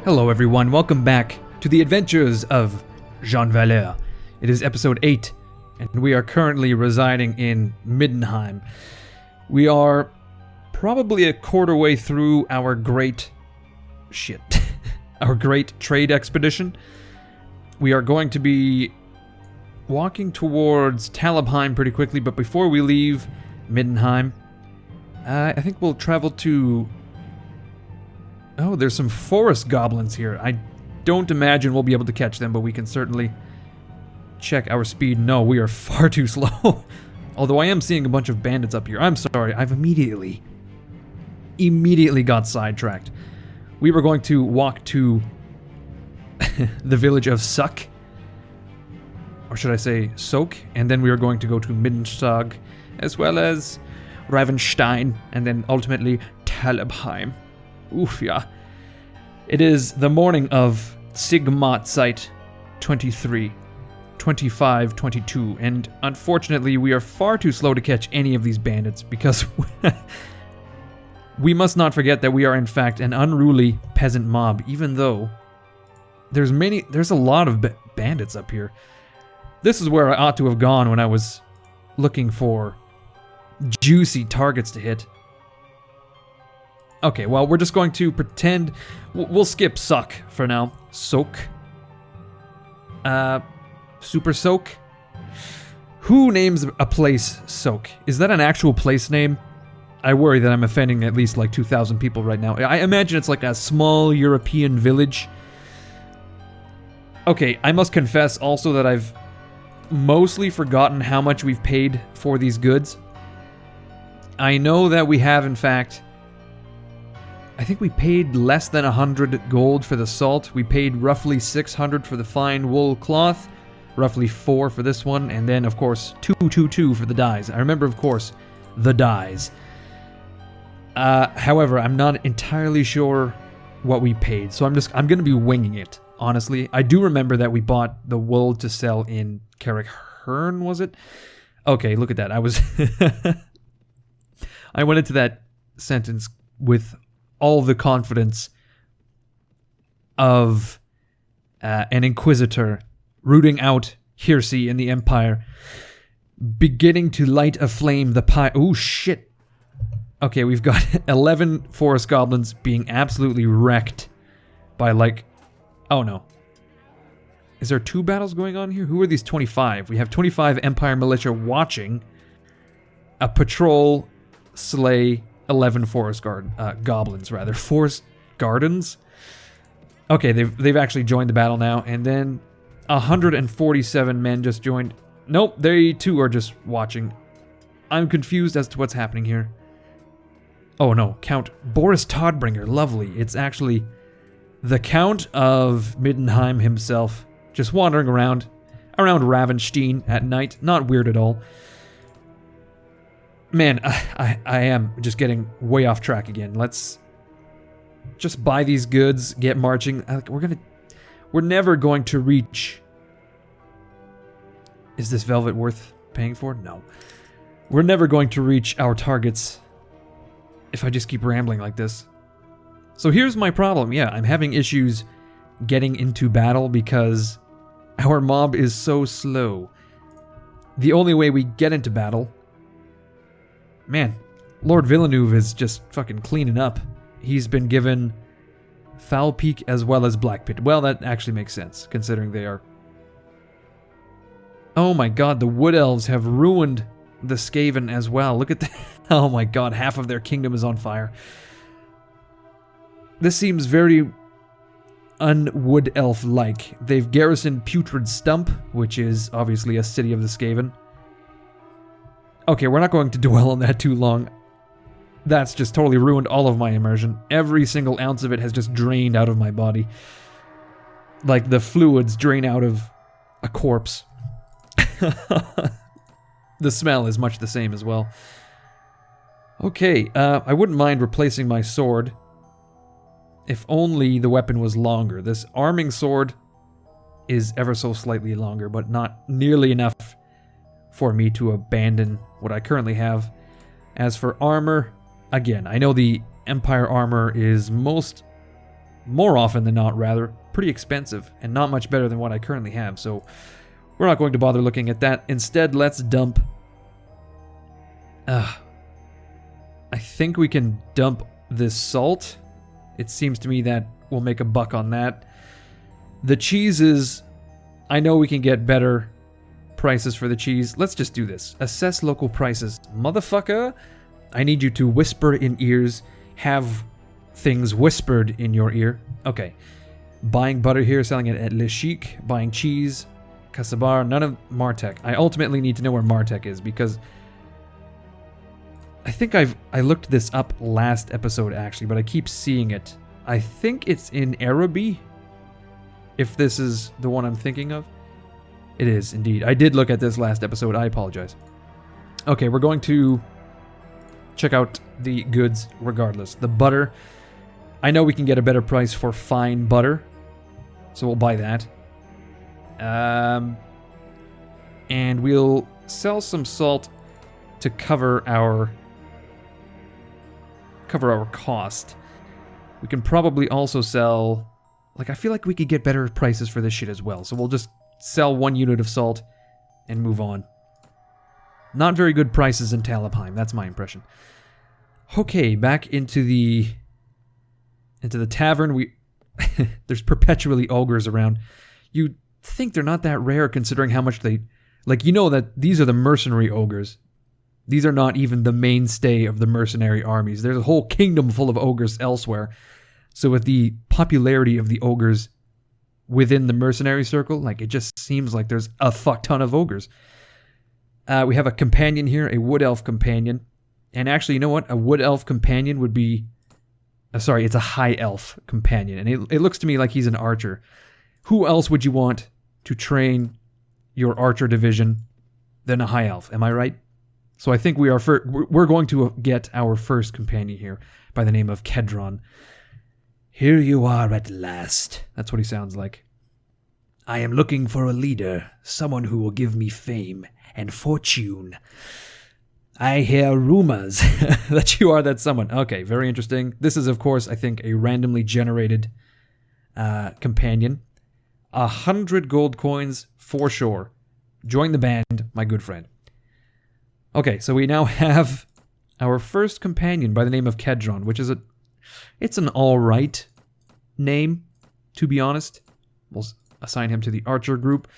Hello everyone, welcome back to the adventures of Jean Valleur. It is episode 8, and we are currently residing in Middenheim. We are probably a quarter way through our great trade expedition. We are going to be walking towards Talabheim pretty quickly, but before we leave Middenheim, I think we'll travel to... Oh, there's some forest goblins here. I don't imagine we'll be able to catch them, but we can certainly check our speed. No, we are far too slow. Although I am seeing a bunch of bandits up here. I'm sorry, I've immediately got sidetracked. We were going to walk to the village of Suck. Or should I say Soak? And then we were going to go to Middenstag, as well as Ravenstein, and then ultimately Talabheim. Oof, yeah. It is the morning of Sigmat Site 23, 25, 22, and unfortunately we are far too slow to catch any of these bandits because we must not forget that we are in fact an unruly peasant mob, even though there's a lot of bandits up here. This is where I ought to have gone when I was looking for juicy targets to hit. Okay, well, we're just going to pretend... We'll skip Suck for now. Soak. Super Soak? Who names a place Soak? Is that an actual place name? I worry that I'm offending at least like 2,000 people right now. I imagine it's like a small European village. Okay, I must confess also that I've mostly forgotten how much we've paid for these goods. I know that we have, in fact... I think we paid less than 100 gold for the salt. We paid roughly 600 for the fine wool cloth, roughly 4 for this one, and then, of course, 222 for the dyes. I remember, of course, the dyes. However, I'm not entirely sure what we paid, so I'm going to be winging it, honestly. I do remember that we bought the wool to sell in Khorne, was it? Okay, look at that. I went into that sentence with all the confidence of an inquisitor rooting out heresy in the Empire, beginning to light aflame the pie. Oh shit. Okay, we've got 11 forest goblins being absolutely wrecked by like... Oh no. Is there 2 battles going on here? Who are these 25? We have 25 Empire militia watching a patrol slay 11 forest goblins, rather. Forest gardens? Okay, they've actually joined the battle now, and then 147 men just joined. Nope, they too are just watching. I'm confused as to what's happening here. Oh no, Count Boris Todbringer, lovely. It's actually the Count of Middenheim himself, just wandering around Ravenstein at night. Not weird at all. Man, I am just getting way off track again. Let's just buy these goods, get marching. We're never going to reach... Is this velvet worth paying for? No. We're never going to reach our targets if I just keep rambling like this. So here's my problem. Yeah, I'm having issues getting into battle because our mob is so slow. The only way we get into battle... Man, Lord Villeneuve is just fucking cleaning up. He's been given Foul Peak as well as Black Pit. Well, that actually makes sense, considering they are... Oh my god, the Wood Elves have ruined the Skaven as well. Look at that. Oh my god, half of their kingdom is on fire. This seems very un-Wood Elf-like. They've garrisoned Putrid Stump, which is obviously a city of the Skaven. Okay, we're not going to dwell on that too long. That's just totally ruined all of my immersion. Every single ounce of it has just drained out of my body. Like the fluids drain out of a corpse. The smell is much the same as well. Okay, I wouldn't mind replacing my sword. If only the weapon was longer. This arming sword is ever so slightly longer, but not nearly enough for me to abandon what I currently have. As for armor, again, I know the Empire armor is most more often than not, rather, pretty expensive and not much better than what I currently have. So we're not going to bother looking at that. Instead, let's dump... I think we can dump this salt. It seems to me that we'll make a buck on that. The cheeses, I know we can get better prices for the cheese. Let's just do this. Assess local prices. Motherfucker, I need you to whisper in ears. Have things whispered in your ear. Okay. Buying butter here, selling it at Le Chic. Buying cheese. Casabar, none of Martech. I ultimately need to know where Martech is because I think I looked this up last episode actually, but I keep seeing it. I think it's in Araby. If this is the one I'm thinking of. It is, indeed. I did look at this last episode. I apologize. Okay, we're going to check out the goods regardless. The butter. I know we can get a better price for fine butter. So we'll buy that. And we'll sell some salt to cover our cost. We can probably also sell... Like, I feel like we could get better prices for this shit as well. So we'll just sell 1 unit of salt and move on. Not very good prices in Talabheim. That's my impression. Okay, back into the tavern. There's perpetually ogres around. You'd think they're not that rare considering how much they... Like, you know that these are the mercenary ogres. These are not even the mainstay of the mercenary armies. There's a whole kingdom full of ogres elsewhere. So with the popularity of the ogres within the mercenary circle, like, it just seems like there's a fuck ton of ogres. We have a companion here, a wood elf companion. And actually, you know what? A wood elf companion would be... sorry, it's a high elf companion. And it looks to me like he's an archer. Who else would you want to train your archer division than a high elf? Am I right? So I think we're going to get our first companion here by the name of Kedron. Here you are at last. That's what he sounds like. I am looking for a leader, someone who will give me fame and fortune. I hear rumors that you are that someone. Okay, very interesting. This is, of course, I think, a randomly generated companion. 100 gold coins for sure. Join the band, my good friend. Okay, so we now have our first companion by the name of Kedron, which is it's an alright name, to be honest. We'll assign him to the archer group.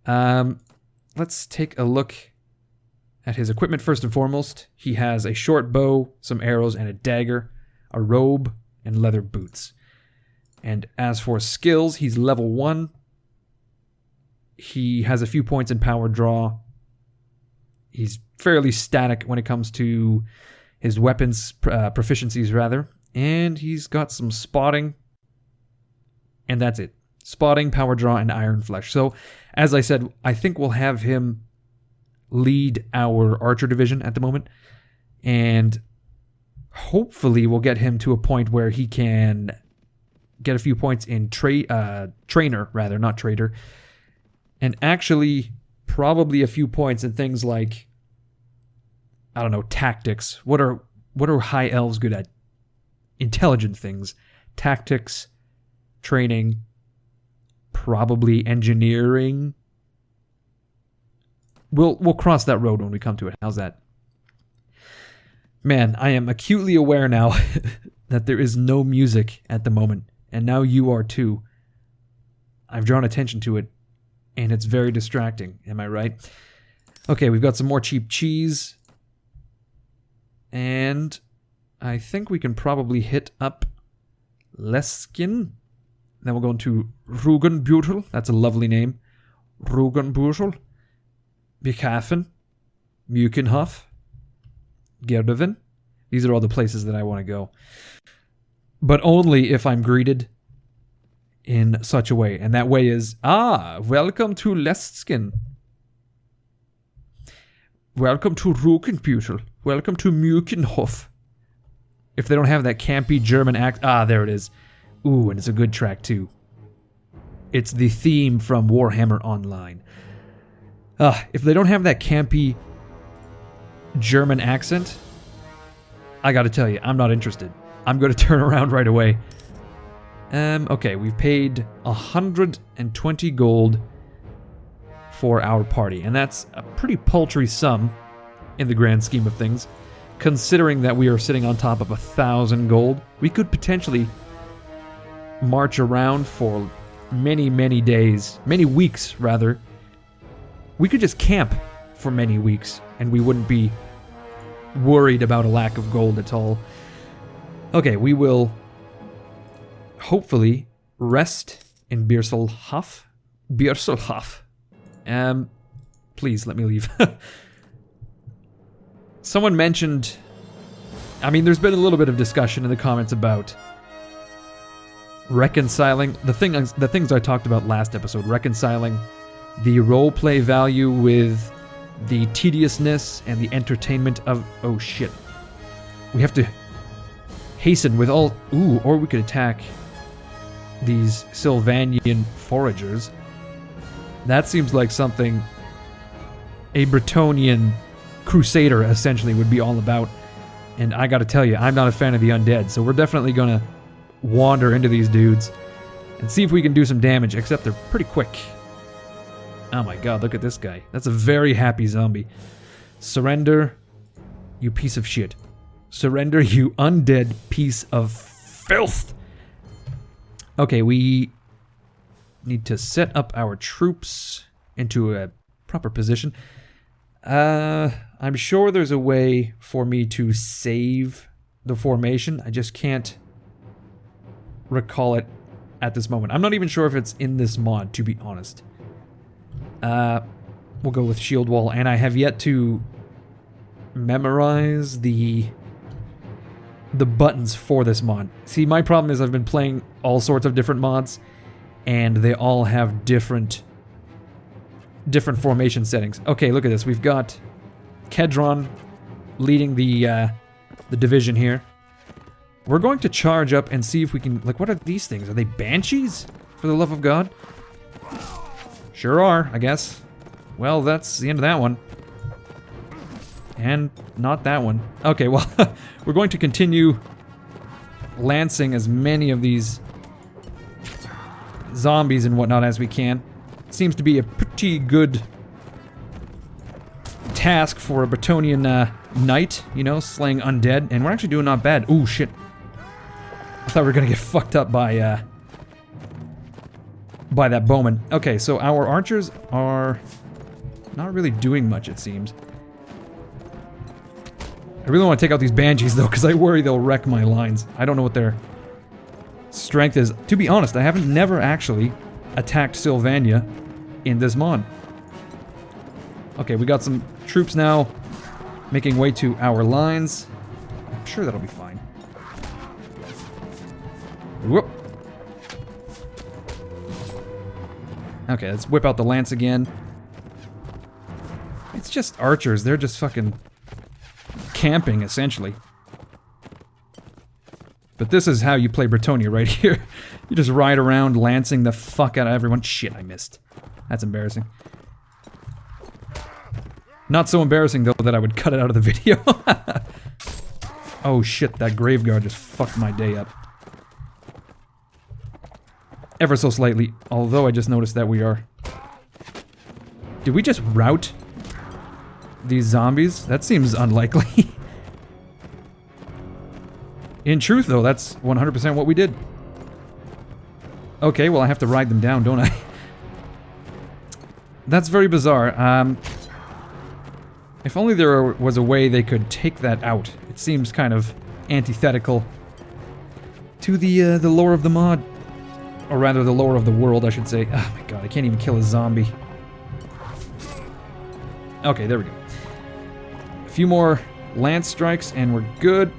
Let's take a look at his equipment first and foremost. He has a short bow, some arrows, and a dagger, a robe, and leather boots. And as for skills, he's level 1. He has a few points in power draw. He's fairly static when it comes to his weapons proficiencies, rather. And he's got some spotting. And that's it. Spotting, power draw, and iron flesh. So, as I said, I think we'll have him lead our archer division at the moment. And hopefully we'll get him to a point where he can get a few points in trainer, rather, not trader. And actually, probably a few points in things like, I don't know, tactics. What are high elves good at? Intelligent things. Tactics, training, probably engineering. We'll cross that road when we come to it. How's that? Man, I am acutely aware now that there is no music at the moment. And now you are too. I've drawn attention to it. And it's very distracting. Am I right? Okay, we've got some more cheap cheese. And I think we can probably hit up Leskin. Then we'll go into Rugenbutel. That's a lovely name. Rugenbutel. Bikafen. Mukenhof. Gerdoven. These are all the places that I want to go. But only if I'm greeted in such a way. And that way is, welcome to Leskin. Welcome to Rugenbutel. Welcome to Mukenhof. If they don't have that campy German accent. There it is. Ooh, and it's a good track too. It's the theme from Warhammer Online. If they don't have that campy German accent, I gotta tell you, I'm not interested. I'm gonna turn around right away. Okay, we've paid 120 gold for our party, and that's a pretty paltry sum in the grand scheme of things. Considering that we are sitting on top of 1,000 gold, we could potentially march around for many, many days, many weeks rather. We could just camp for many weeks, and we wouldn't be worried about a lack of gold at all. Okay, we will hopefully rest in Bierselhof. Bierselhof. Please let me leave. Someone mentioned, I mean, there's been a little bit of discussion in the comments about reconciling the things I talked about last episode, reconciling the roleplay value with the tediousness and the entertainment of, oh shit. We have to hasten with all, ooh, or we could attack these Sylvanian foragers. That seems like something a Bretonnian crusader essentially would be all about. And I gotta tell you, I'm not a fan of the undead, so we're definitely gonna wander into these dudes and see if we can do some damage, except they're pretty quick. Oh my god, look at this guy. That's a very happy zombie. Surrender, you piece of shit. Surrender, you undead piece of filth. Okay, we need to set up our troops into a proper position. I'm sure there's a way for me to save the formation. I just can't recall it at this moment. I'm not even sure if it's in this mod, to be honest. We'll go with shield wall, and I have yet to memorize the buttons for this mod. See, my problem is I've been playing all sorts of different mods, and they all have different formation settings. Okay, look at this. We've got Kedron leading the division here. We're going to charge up and see if we can... Like, what are these things? Are they banshees? For the love of God? Sure are, I guess. Well, that's the end of that one. And not that one. Okay, well, we're going to continue lancing as many of these zombies and whatnot as we can. Seems to be a pretty good task for a Bretonnian knight, you know, slaying undead. And we're actually doing not bad. Ooh, shit. I thought we were gonna get fucked up by that bowman. Okay, so our archers are not really doing much, it seems. I really want to take out these banshees, though, because I worry they'll wreck my lines. I don't know what their strength is. To be honest, I haven't never actually attacked Sylvania in this mod. Okay, we got some troops now making way to our lines. I'm sure that'll be fine. Whoop. Okay, let's whip out the lance again. It's just archers. They're just fucking camping, essentially. But this is how you play Bretonnia right here. You just ride around lancing the fuck out of everyone. Shit, I missed. That's embarrassing. Not so embarrassing, though, that I would cut it out of the video. Oh shit, that Graveguard just fucked my day up. Ever so slightly, although I just noticed that we are... Did we just rout these zombies? That seems unlikely. In truth, though, that's 100% what we did. Okay, well, I have to ride them down, don't I? That's very bizarre. If only there was a way they could take that out. It seems kind of antithetical to the lore of the mod. Or rather, the lore of the world, I should say. Oh my god, I can't even kill a zombie. Okay, there we go. A few more lance strikes, and we're good.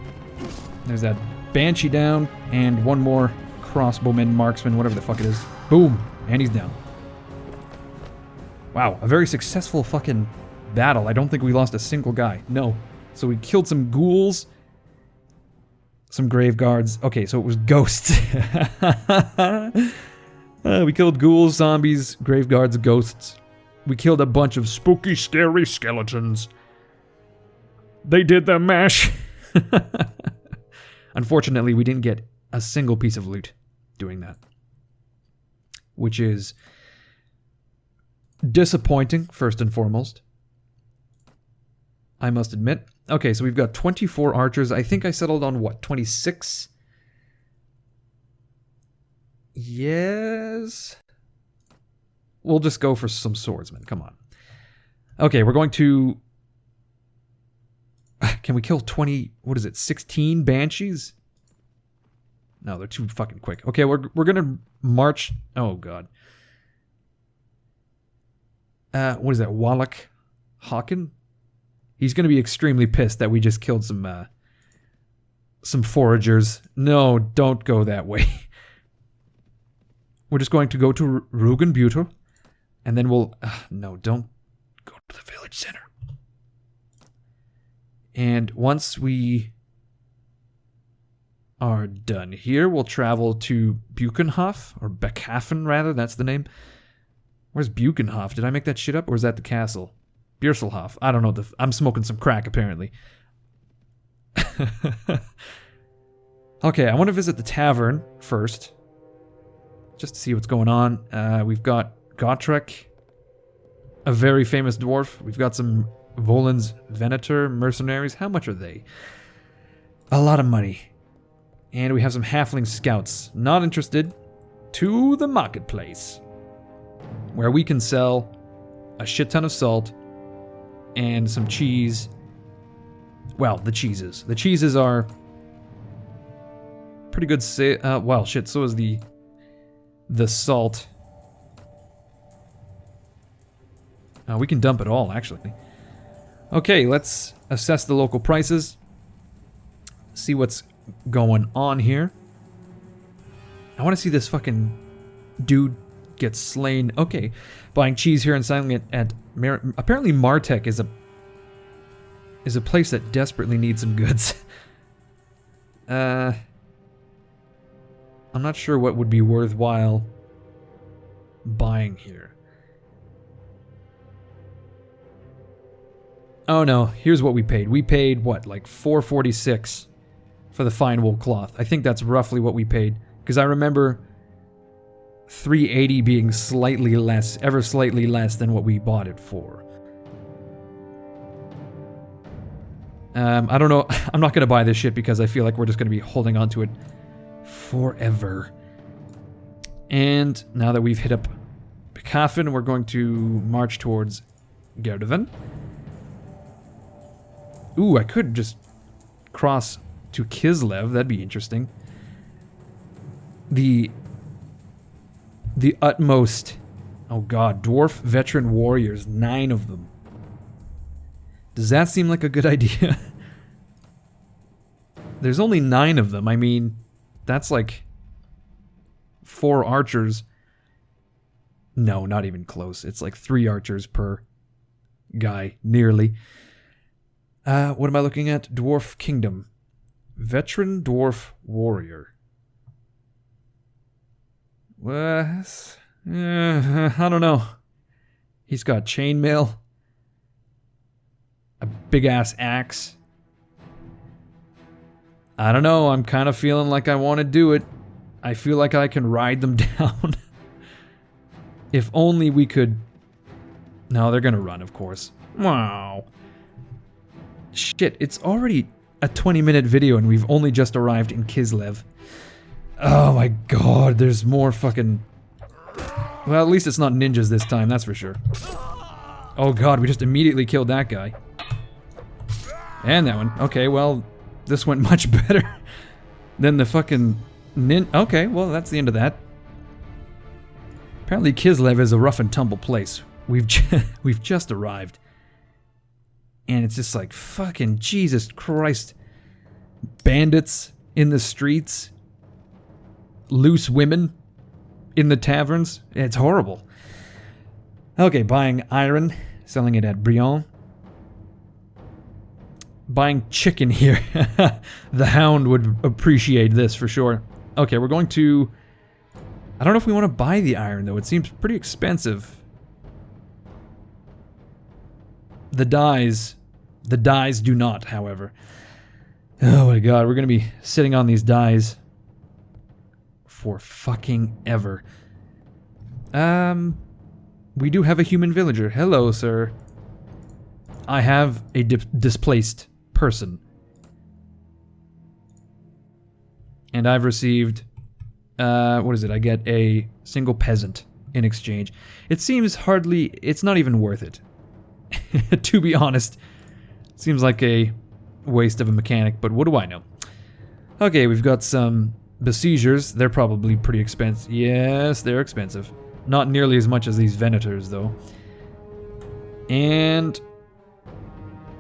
There's that banshee down, and one more crossbowman, marksman, whatever the fuck it is. Boom! And he's down. Wow, a very successful fucking battle. I don't think we lost a single guy. No. So we killed some ghouls. Some grave guards. Okay, so it was ghosts. We killed ghouls, zombies, grave guards, ghosts. We killed a bunch of spooky, scary skeletons. They did the mash. Unfortunately, we didn't get a single piece of loot. doing that. Which is disappointing, first and foremost. I must admit. Okay, so we've got 24 archers. I think I settled on, what, 26? Yes. We'll just go for some swordsmen. Come on. Okay, we're going to... Can we kill 20... What is it? 16 banshees? No, they're too fucking quick. Okay, we're gonna march... Oh, God. What is that? Wallach Hawken? He's gonna be extremely pissed that we just killed some foragers. No, don't go that way. We're just going to go to Rugenbuter, and then we'll... no, don't go to the village center. And once we are done here, we'll travel to Buchenhof, or Beckhafen, rather, that's the name. Where's Buchenhof? Did I make that shit up, or is that the castle? Bierselhof. I don't know. I'm smoking some crack, apparently. Okay, I want to visit the tavern first, just to see what's going on. We've got Gotrek, a very famous dwarf. We've got some Volan's Venator mercenaries. How much are they? A lot of money. And we have some halfling scouts. Not interested. To the marketplace, where we can sell a shit ton of salt and some cheese. Well, the cheeses. The cheeses are pretty good. Well, shit, so is the salt. We can dump it all, actually. Okay, let's assess the local prices. See what's going on here. I want to see this fucking dude get slain. Okay, buying cheese here and selling it at... Apparently Martech is a place that desperately needs some goods. I'm not sure what would be worthwhile buying here. Oh no, here's what we paid. We paid, what, like $4.46 for the fine wool cloth. I think that's roughly what we paid. Because I remember $3.80 being slightly less, ever slightly less than what we bought it for. I don't know. I'm not going to buy this shit because I feel like we're just going to be holding on to it forever. And now that we've hit up Beckhafen, we're going to march towards Gerdeven. Ooh, I could just cross to Kislev. That'd be interesting. The utmost... Oh god, dwarf veteran warriors. 9 of them. Does that seem like a good idea? There's only 9 of them. I mean, that's like 4 archers. No, not even close. It's like 3 archers per guy, nearly. What am I looking at? Dwarf Kingdom. Veteran Dwarf Warrior. I don't know. He's got chainmail. A big-ass axe. I don't know. I'm kind of feeling like I want to do it. I feel like I can ride them down. If only we could... No, they're gonna run, of course. Wow. Shit, it's already a 20-minute video and we've only just arrived in Kislev. Oh my god, there's more fucking... Well, at least it's not ninjas this time, that's for sure. Oh god, we just immediately killed that guy. And that one. Okay, well, this went much better than the fucking Okay, well, that's the end of that. Apparently Kislev is a rough and tumble place. We've just arrived. And it's just like, fucking Jesus Christ. Bandits in the streets. Loose women in the taverns. It's horrible. Okay, buying iron. Selling it at Brion. Buying chicken here. The Hound would appreciate this for sure. Okay, we're going to... I don't know if we want to buy the iron, though. It seems pretty expensive. The dyes do not, however. Oh my god, we're going to be sitting on these dyes for fucking ever. We do have a human villager. Hello, sir. I have a displaced person. And I've received, what is it? I get a single peasant in exchange. It seems it's not even worth it. To be honest. Seems like a waste of a mechanic, but what do I know? Okay, we've got some besiegers. They're probably pretty expensive. Yes, they're expensive. Not nearly as much as these venators, though. And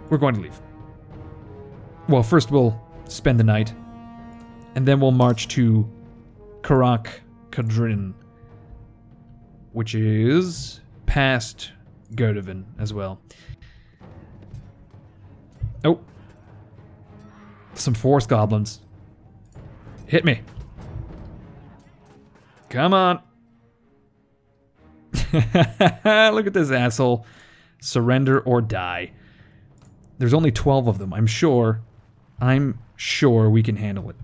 we're going to leave. Well, first we'll spend the night, and then we'll march to Kadrin, which is past Gerdovan as well. Oh. Some forest goblins. Hit me. Come on. Look at this asshole. Surrender or die. There's only 12 of them. I'm sure we can handle it.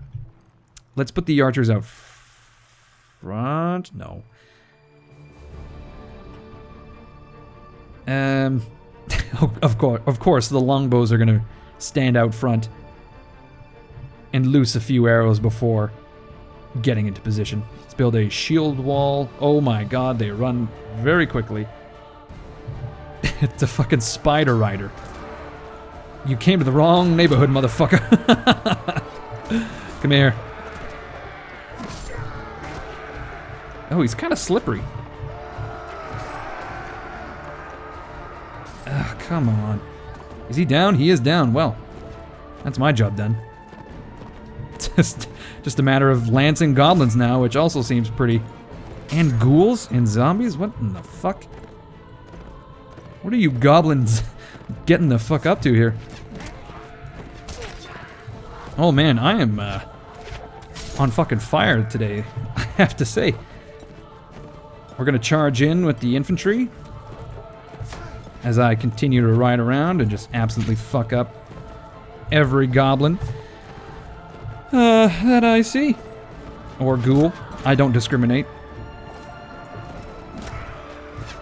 Let's put the archers out front. No. Of course, the longbows are gonna stand out front and loose a few arrows before getting into position. Let's build a shield wall. Oh my god, they run very quickly. It's a fucking spider rider. You came to the wrong neighborhood, motherfucker. Come here. Oh, he's kind of slippery. Ugh, come on. Is he down? He is down. Well, that's my job done. Just a matter of lancing goblins now, which also seems pretty... And ghouls and zombies? What in the fuck? What are you goblins getting the fuck up to here? Oh man, I am on fucking fire today, I have to say. We're gonna charge in with the infantry as I continue to ride around and just absolutely fuck up every goblin that I see. Or ghoul. I don't discriminate.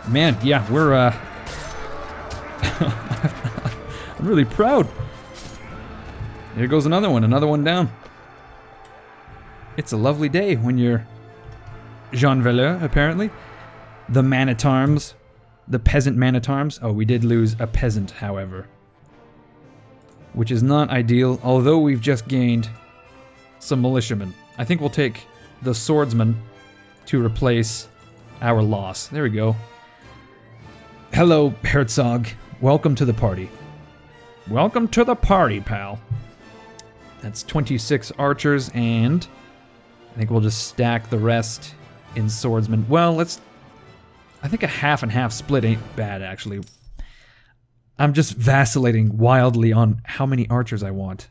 Man, yeah, we're I'm really proud. Here goes another one down. It's a lovely day when you're Jean Valleur, apparently. The man-at-arms. The peasant man-at-arms. Oh, we did lose a peasant, however. Which is not ideal, although we've just gained some militiamen. I think we'll take the swordsman to replace our loss. There we go. Hello, Herzog. Welcome to the party. Welcome to the party, pal. That's 26 archers, and I think we'll just stack the rest in swordsmen. Well, I think a half and half split ain't bad, actually. I'm just vacillating wildly on how many archers I want.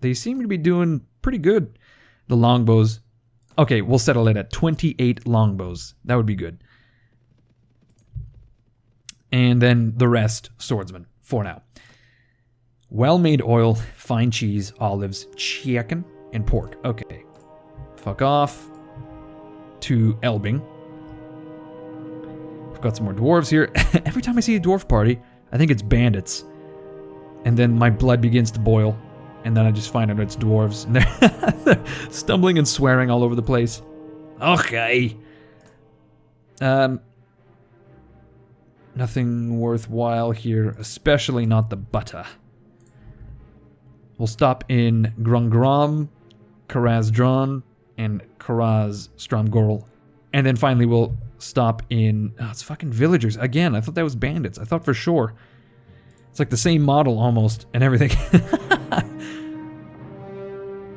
They seem to be doing pretty good. The longbows. Okay, we'll settle it at 28 longbows. That would be good. And then the rest, swordsmen, for now. Well-made oil, fine cheese, olives, chicken, and pork. Okay. Fuck off to Elbing. We've got some more dwarves here. Every time I see a dwarf party, I think it's bandits. And then my blood begins to boil. And then I just find out it's dwarves. And they're stumbling and swearing all over the place. Okay. Nothing worthwhile here, especially not the butter. We'll stop in Grungram, Karazdron, and Karaz-Stromgorl. And then finally we'll stop in... Oh, it's fucking villagers. Again, I thought that was bandits. I thought for sure. It's like the same model almost, and everything.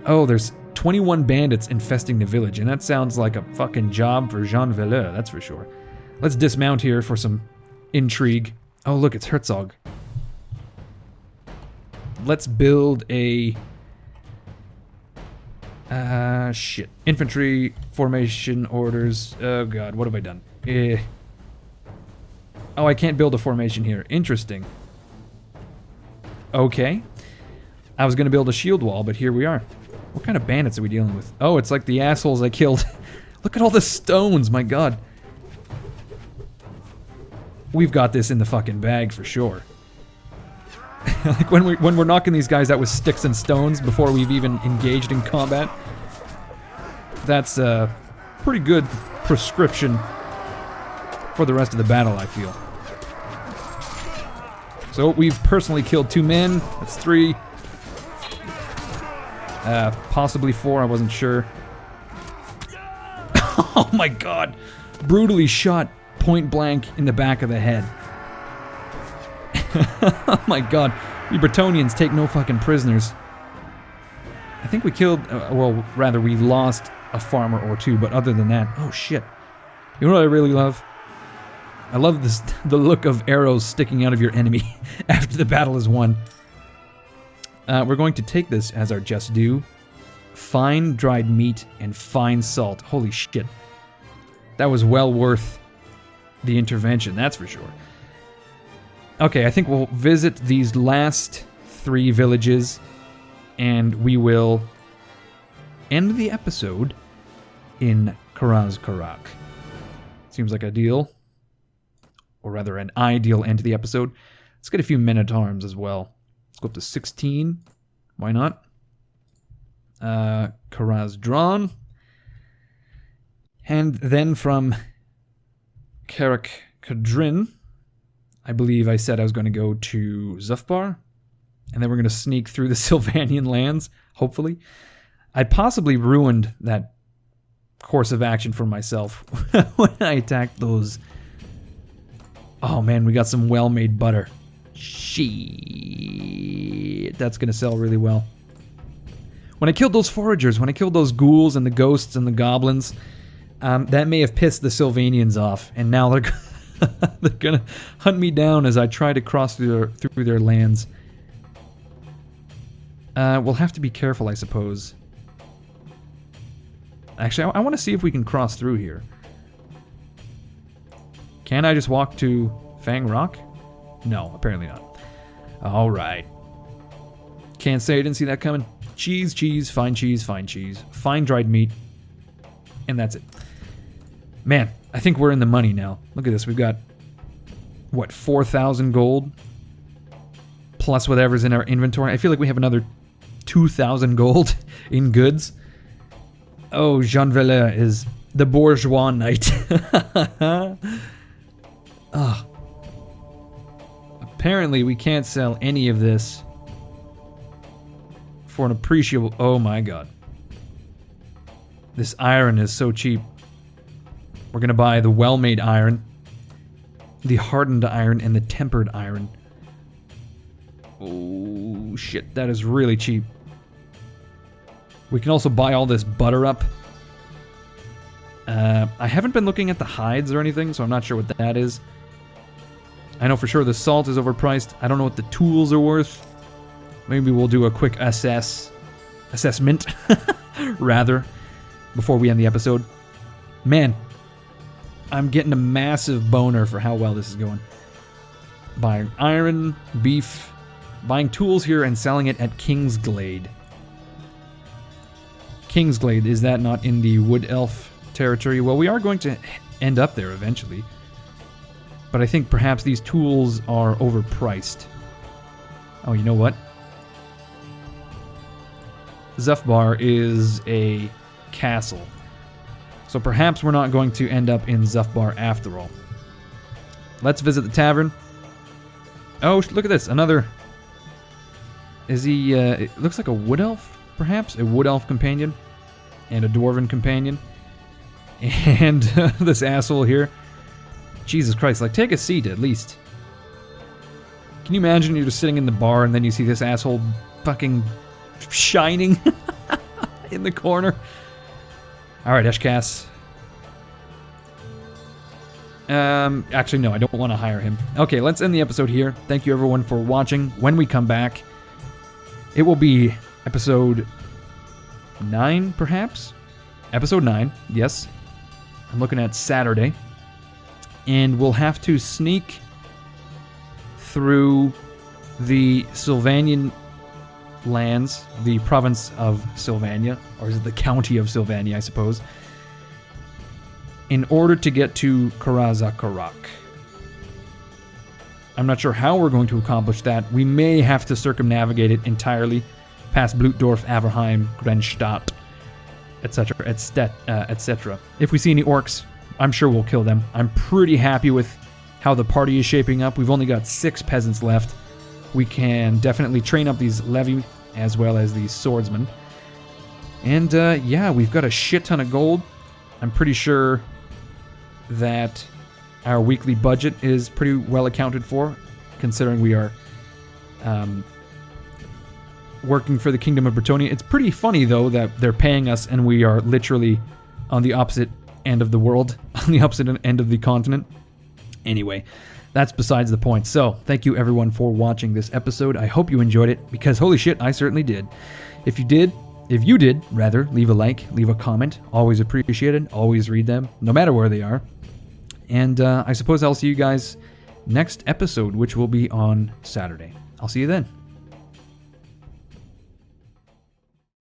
Oh, there's 21 bandits infesting the village, and that sounds like a fucking job for Jean Valleur, that's for sure. Let's dismount here for some intrigue. Oh, look, it's Herzog. Let's build a... shit. Infantry formation orders. Oh god, what have I done? Oh, I can't build a formation here. Interesting. Okay. I was going to build a shield wall, but here we are. What kind of bandits are we dealing with? Oh, it's like the assholes I killed. Look at all the stones, my god. We've got this in the fucking bag for sure. Like when we're knocking these guys out with sticks and stones before we've even engaged in combat. That's a pretty good prescription for the rest of the battle, I feel. So we've personally killed 2 men. That's 3. Possibly 4, I wasn't sure. Oh my god. Brutally shot point blank in the back of the head. Oh my god. We Bretonians take no fucking prisoners. I think we killed, well, rather we lost a farmer or 2, but other than that, oh shit. You know what I really love? I love this, the look of arrows sticking out of your enemy after the battle is won. We're going to take this as our just due. Fine dried meat and fine salt. Holy shit. That was well worth the intervention, that's for sure. Okay, I think we'll visit these last 3 villages and we will end the episode in Karaz-Karak. Seems like a deal. Or rather, an ideal end to the episode. Let's get a few men-at-arms as well. Let's go up to 16. Why not? Karaz drawn. And then from Karak Kadrin, I believe I said I was going to go to Zufbar. And then we're going to sneak through the Sylvanian lands, hopefully. I possibly ruined that course of action for myself when I attacked those. Oh man, we got some well-made butter. Shit, that's gonna sell really well. When I killed those foragers, when I killed those ghouls and the ghosts and the goblins, that may have pissed the Sylvanians off, and now they're they're gonna hunt me down as I try to cross through their lands. We'll have to be careful, I suppose. Actually, I want to see if we can cross through here. Can I just walk to Fang Rock? No, apparently not. Alright. Can't say I didn't see that coming. Cheese, cheese, fine dried meat. And that's it. Man, I think we're in the money now. Look at this, we've got, what, 4,000 gold? Plus whatever's in our inventory. I feel like we have another 2,000 gold in goods. Oh, Jean Valleur is the bourgeois knight. Ugh. Apparently we can't sell any of this for an appreciable... Oh my god. This iron is so cheap. We're gonna buy the well-made iron, the hardened iron, and the tempered iron. Oh shit, that is really cheap. We can also buy all this butter up. I haven't been looking at the hides or anything, so I'm not sure what that is. I know for sure the salt is overpriced. I don't know what the tools are worth. Maybe we'll do a quick assessment, rather, before we end the episode. Man, I'm getting a massive boner for how well this is going. Buying iron, beef, buying tools here and selling it at Kingsglade. Kingsglade, is that not in the Wood Elf territory? Well, we are going to end up there eventually. But I think perhaps these tools are overpriced. Oh, you know what? Zufbar is a castle. So perhaps we're not going to end up in Zufbar after all. Let's visit the tavern. Oh, look at this. Another... Is he... it looks like a wood elf, perhaps? A wood elf companion. And a dwarven companion. And this asshole here. Jesus Christ, like, take a seat at least. Can you imagine you're just sitting in the bar and then you see this asshole fucking shining in the corner? Alright, Eshkas. Actually, no, I don't want to hire him. Okay, let's end the episode here. Thank you, everyone, for watching. When we come back, it will be episode 9, perhaps? Episode 9, yes. I'm looking at Saturday. And we'll have to sneak through the Sylvanian lands, the province of Sylvania, or is it the county of Sylvania, I suppose, in order to get to Karazakarak. I'm not sure how we're going to accomplish that. We may have to circumnavigate it entirely, past Blutdorf, Averheim, Grenstadt, etc., etc. If we see any orcs, I'm sure we'll kill them. I'm pretty happy with how the party is shaping up. We've only got 6 peasants left. We can definitely train up these levy as well as these swordsmen. And yeah, we've got a shit ton of gold. I'm pretty sure that our weekly budget is pretty well accounted for, considering we are working for the Kingdom of Bretonnia. It's pretty funny, though, that they're paying us and we are literally on the opposite end of the world, on the opposite end of the continent. Anyway, that's besides the point. So, thank you everyone for watching this episode. I hope you enjoyed it, because holy shit, I certainly did. If you did, leave a like, leave a comment. Always appreciated, always read them, no matter where they are. And I suppose I'll see you guys next episode, which will be on Saturday. I'll see you then.